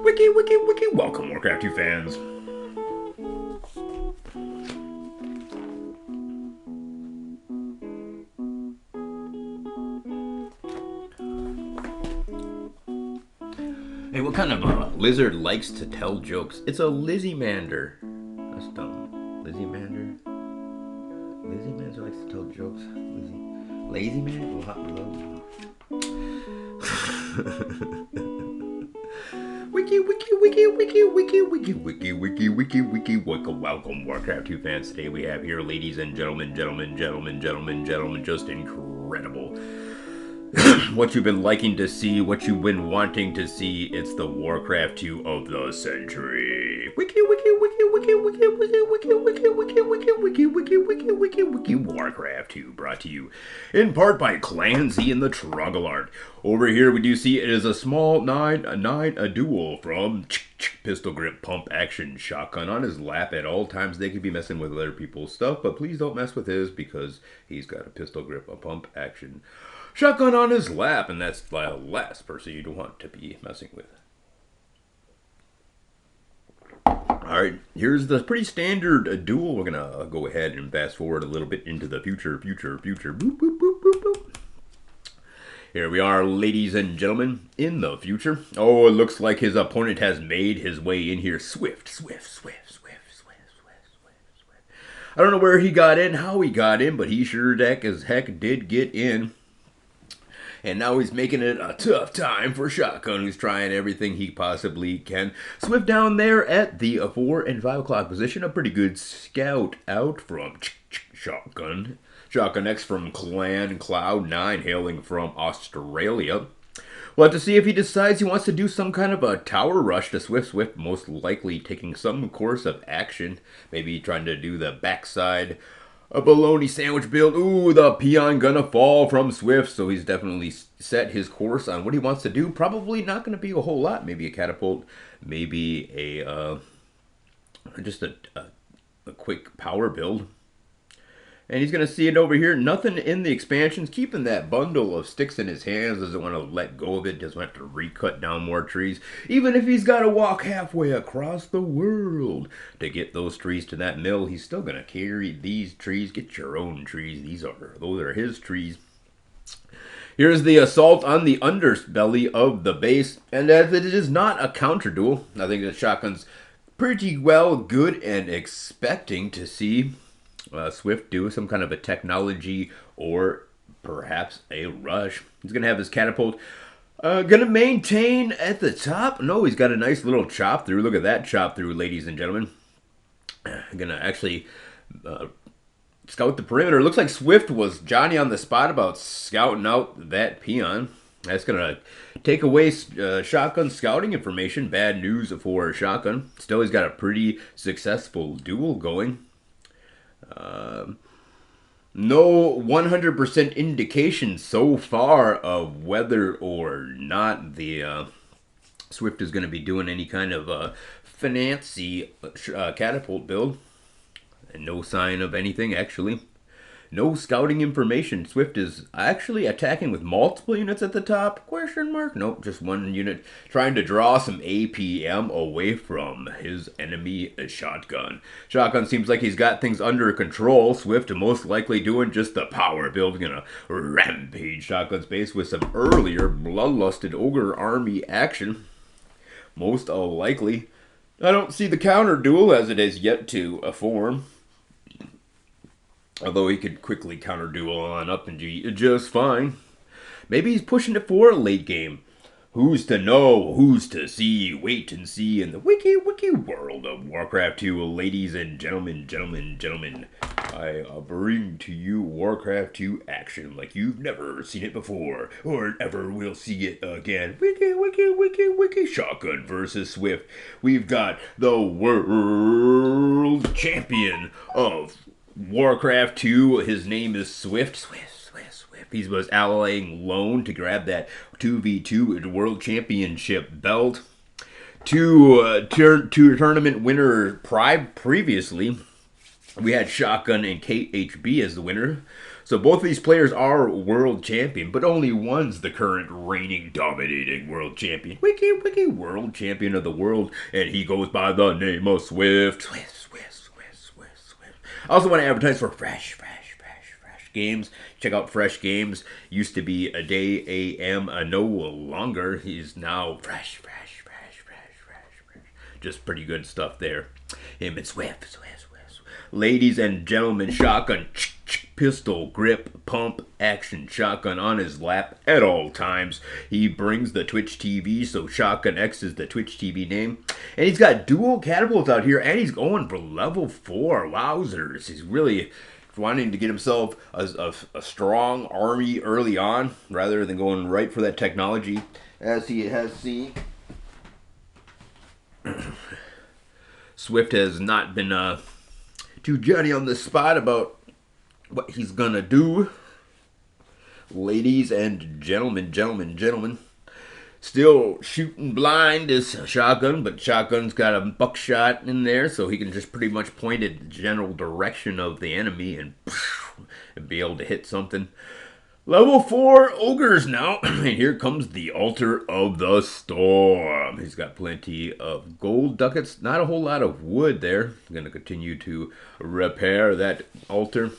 Wiki, welcome Warcraft 2 fans. Hey, what kind of lizard likes to tell jokes? It's a Lizzymander. That's dumb. Lizzymander? Lizzymander likes to tell jokes. Lazy man? Wiki. Welcome, Warcraft 2 fans. Today we have here, ladies and gentlemen, just incredible. What you've been liking to see, what you've been wanting to see, it's the Warcraft 2 of the century. Warcraft 2, brought to you in part by Clan Z and the Trogglart. Over here we do see it is a small 9 a duel from pistol grip pump action shotgun on his lap at all times. They could be messing with other people's stuff, but please don't mess with his because he's got a pistol grip, a pump action shotgun on his lap, and that's the last person you'd want to be messing with. Alright, here's the pretty standard duel. We're gonna go ahead and fast forward a little bit into the future. Boop. Here we are, ladies and gentlemen, in the future. Oh, it looks like his opponent has made his way in here. Swift. I don't know where he got in, how he got in, but he sure as heck did get in. And now he's making it a tough time for Shotgun, who's trying everything he possibly can. Swift down there at the 4 and 5 o'clock position. A pretty good scout out from Shotgun. Shotgun X from Clan Cloud9, hailing from Australia. We'll have to see if he decides he wants to do some kind of a tower rush to Swift. Swift most likely taking some course of action. Maybe trying to do the backside a bologna sandwich build. Ooh, the peon gonna fall from Swift, so he's definitely set his course on what he wants to do. Probably not gonna be a whole lot. Maybe a catapult, maybe a just a quick power build. And he's gonna see it over here. Nothing in the expansions. Keeping that bundle of sticks in his hands. Doesn't want to let go of it. Doesn't have to recut down more trees. Even if he's got to walk halfway across the world to get those trees to that mill, he's still gonna carry these trees. Get your own trees. Those are his trees. Here's the assault on the underbelly of the base. And as it is not a counter duel, I think the Shotgun's pretty well good and expecting to see Swift do some kind of a technology or perhaps a rush. He's going to have his catapult. Going to maintain at the top. No, he's got a nice little chop through. Look at that chop through, ladies and gentlemen. Going to actually scout the perimeter. Looks like Swift was Johnny on the spot about scouting out that peon. That's going to take away Shotgun scouting information. Bad news for Shotgun. Still, he's got a pretty successful duel going. No 100% indication so far of whether or not the Swift is going to be doing any kind of fancy catapult build. And no sign of anything, actually. No scouting information. Swift is actually attacking with multiple units at the top? Question mark? Nope, just one unit. Trying to draw some APM away from his enemy Shotgun. Shotgun seems like he's got things under control. Swift most likely doing just the power build. Gonna rampage Shotgun's base with some earlier bloodlusted ogre army action. Most likely. I don't see the counter duel as it is yet to form. Although he could quickly counter duel on up and G just fine. Maybe he's pushing it for a late game. Who's to know? Who's to see? Wait and see in the wiki world of Warcraft 2. Ladies and gentlemen, I bring to you Warcraft 2 action like you've never seen it before or ever will see it again. Wiki. Shotgun versus Swift. We've got the world champion of Warcraft 2, his name is Swift. He was allying lone to grab that 2v2 World Championship belt. Two tournament winner previously. We had Shotgun and KHB as the winner. So both of these players are world champion, but only one's the current reigning dominating world champion. Wiki Wiki world champion of the world, and he goes by the name of Swift. Swift. I also want to advertise for fresh games. Check out Fresh Games. Used to be a day AM, no longer. He's now fresh. Just pretty good stuff there. Him and Swift. Ladies and gentlemen, shotgun, pistol, grip, pump, action, shotgun on his lap at all times. He brings the Twitch TV, so Shotgun X is the Twitch TV name. And he's got dual catapults out here, and he's going for level 4. Wowzers. He's really wanting to get himself a strong army early on, rather than going right for that technology, as he has seen. Swift has not been too Johnny on the spot about what he's gonna do. Ladies and gentlemen. Still shooting blind is Shotgun, but Shotgun's got a buckshot in there, so he can just pretty much point at the general direction of the enemy and be able to hit something. Level 4 ogres now. And here comes the Altar of the Storm. He's got plenty of gold ducats. Not a whole lot of wood there. Going to continue to repair that altar.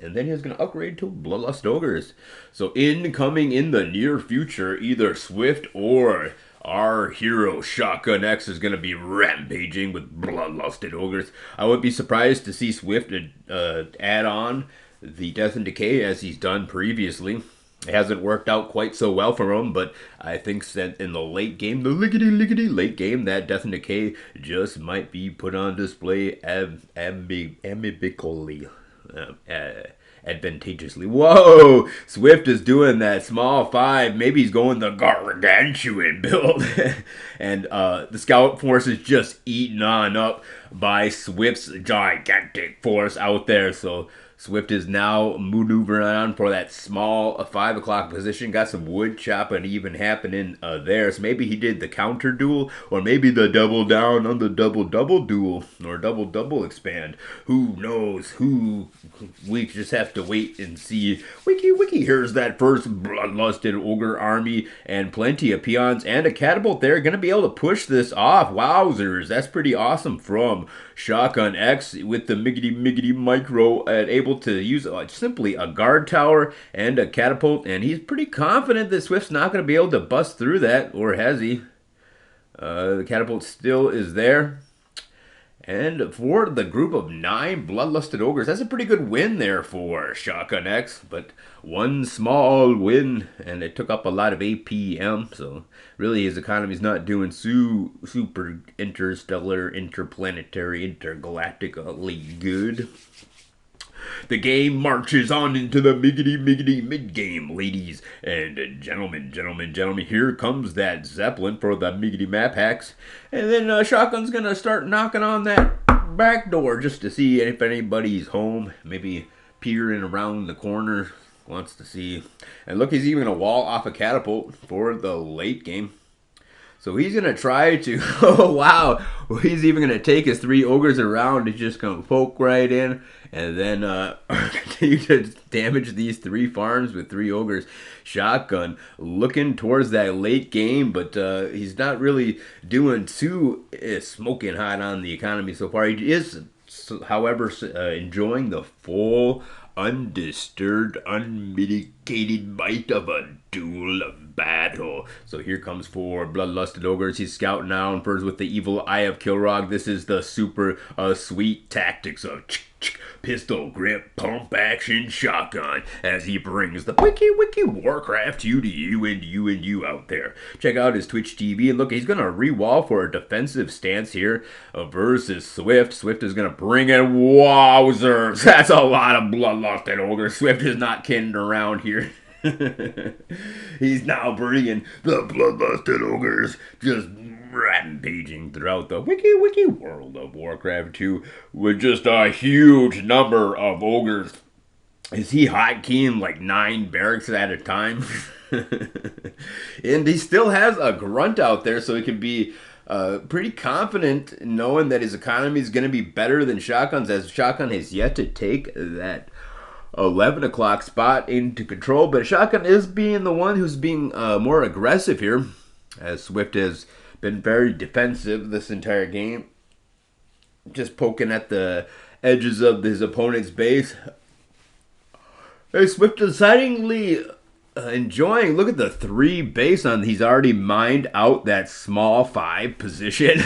And then he's going to upgrade to Bloodlust Ogres. So incoming in the near future, either Swift or our hero Shotgun X is going to be rampaging with Bloodlusted Ogres. I would be surprised to see Swift add on the Death and Decay as he's done previously. It hasn't worked out quite so well for him, but I think that in the late game, the lickety late game, that Death and Decay just might be put on display amicably. Advantageously. Whoa! Swift is doing that small 5. Maybe he's going the gargantuan build. And the scout force is just eaten on up by Swift's gigantic force out there. So Swift is now maneuvering on for that small 5 o'clock position. Got some wood chopping even happening there. So maybe he did the counter duel, or maybe the double down on the double duel, or double expand. Who knows? We just have to wait and see. Wiki, here's that first bloodlusted ogre army, and plenty of peons and a catapult there. Going to be able to push this off. Wowzers. That's pretty awesome from Shotgun X with the miggity micro, and able to use simply a guard tower and a catapult, and he's pretty confident that Swift's not going to be able to bust through that, or has he? The catapult still is there. And for the group of 9 bloodlusted ogres, that's a pretty good win there for Shotgun X, but one small win, and it took up a lot of APM, so really his economy's not doing super interstellar, interplanetary, intergalactically good. The game marches on into the miggity mid-game, ladies and gentlemen. Here comes that Zeppelin for the miggity map hacks. And then Shotgun's going to start knocking on that back door just to see if anybody's home. Maybe peering around the corner, wants to see. And look, he's even going to wall off a catapult for the late game. So he's going to try to, oh wow, well, he's even going to take his 3 ogres around. He's just going to poke right in and then continue to damage these 3 farms with 3 ogres. Shotgun looking towards that late game, but he's not really doing too smoking hot on the economy so far. He is, however, enjoying the full, undisturbed, unmitigated might of a duel of battle. So here comes 4 bloodlusted ogres. He's scouting out first with the evil eye of Kilrog. This is the super sweet tactics of pistol grip, pump action, shotgun, as he brings the wiki Warcraft to you and you out there. Check out his Twitch TV, and look, he's gonna re-wall for a defensive stance here versus Swift. Swift is gonna bring in wowzers. That's a lot of bloodlusted ogres. Swift is not kidding around here. He's now bringing the bloodlusted ogres, just rampaging throughout the wiki world of Warcraft 2 with just a huge number of ogres. Is he hotkeying like 9 barracks at a time? And he still has a grunt out there, so he can be pretty confident knowing that his economy is going to be better than Shotgun's, as Shotgun has yet to take that 11 o'clock spot into control. But Shotgun is being the one who's being more aggressive here, as Swift has been very defensive this entire game, just poking at the edges of his opponent's base. Hey, Swift decidingly enjoying. Look at the 3 base on. He's already mined out that small 5 position.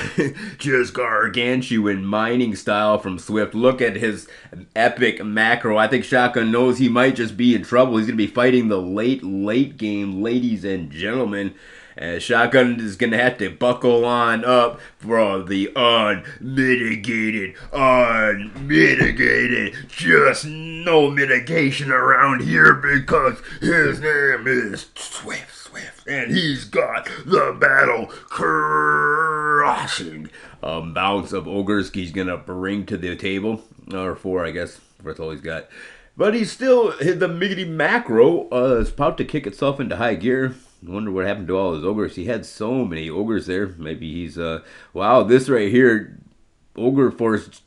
Just gargantuan mining style from Swift. Look at his epic macro. I think Shotgun knows he might just be in trouble. He's going to be fighting the late game, ladies and gentlemen. And Shotgun is going to have to buckle on up for the unmitigated, just no mitigation around here because his name is Swift, and he's got the battle crushing bounce of ogres he's going to bring to the table, or 4, I guess, that's all he's got. But he's still, the miggity macro is about to kick itself into high gear. I wonder what happened to all his ogres. He had so many ogres there. Maybe he's, wow, this right here, Ogre Force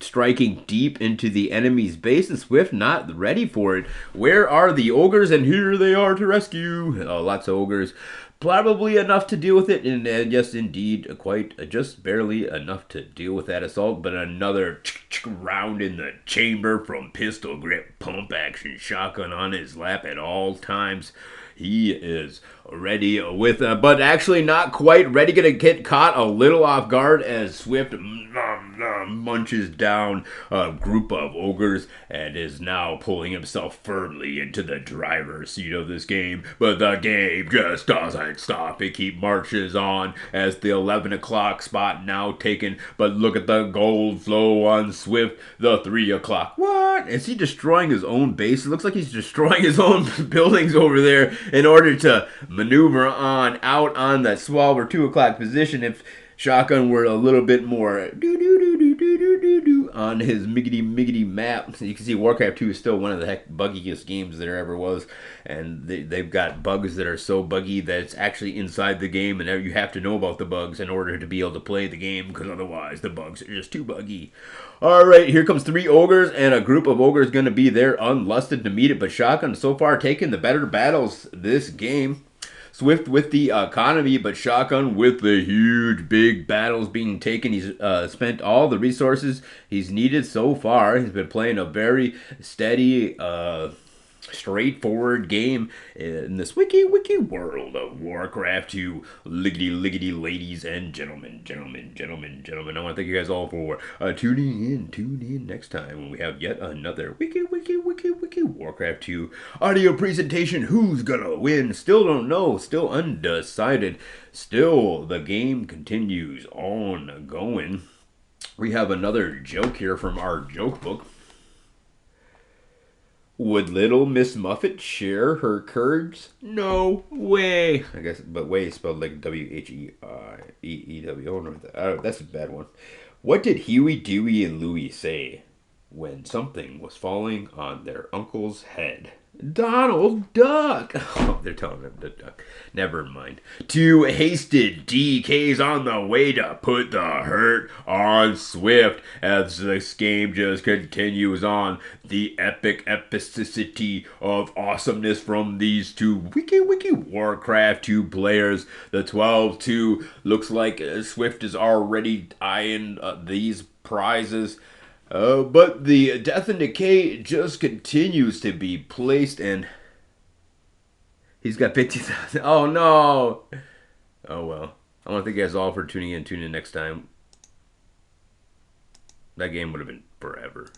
striking deep into the enemy's base, and Swift not ready for it. Where are the ogres? And here they are to rescue. Oh, lots of ogres. Probably enough to deal with it, and yes, indeed, quite just barely enough to deal with that assault. But another round in the chamber from pistol grip, pump action, Shotgun on his lap at all times. He is ready with, but actually not quite ready. Gonna get caught a little off guard as Swift munches down a group of ogres and is now pulling himself firmly into the driver's seat of this game. But the game just doesn't stop. It keeps marches on as the 11 o'clock spot now taken. But look at the gold flow on Swift. The 3 o'clock. What? Is he destroying his own base? It looks like he's destroying his own buildings over there in order to maneuver on out on that 12 or 2 o'clock position. If Shotgun were a little bit more on his miggity map. So you can see Warcraft 2 is still one of the buggiest games there ever was, and they've got bugs that are so buggy that it's actually inside the game, and you have to know about the bugs in order to be able to play the game, because otherwise the bugs are just too buggy. Alright, here comes 3 ogres, and a group of ogres going to be there unlusted to meet it, but Shotgun so far taking the better battles this game. Swift with the economy, but Shotgun with the huge, big battles being taken. He's spent all the resources he's needed so far. He's been playing a very steady, straightforward game in this wiki world of Warcraft 2. Liggity ladies and gentlemen. I want to thank you guys all for tuning in. Tune in next time when we have yet another wiki Warcraft 2 audio presentation. Who's gonna win? Still don't know. Still undecided. Still, the game continues on going. We have another joke here from our joke book. Would little Miss Muffet share her curds? No way. I guess, but way spelled like W-H-E-E-W. Oh, that's a bad one. What did Huey, Dewey, and Louie say when something was falling on their uncle's head? Donald Duck. Oh, they're telling him the duck. Never mind. 2 hasted DKs on the way to put the hurt on Swift as this game just continues on. The epicity of awesomeness from these 2 wiki Warcraft 2 players. The 12-2 looks like Swift is already eyeing these prizes. But the Death and Decay just continues to be placed, and he's got 50,000. Oh, no. Oh, well. I want to thank you guys all for tuning in. Tune in next time. That game would have been forever.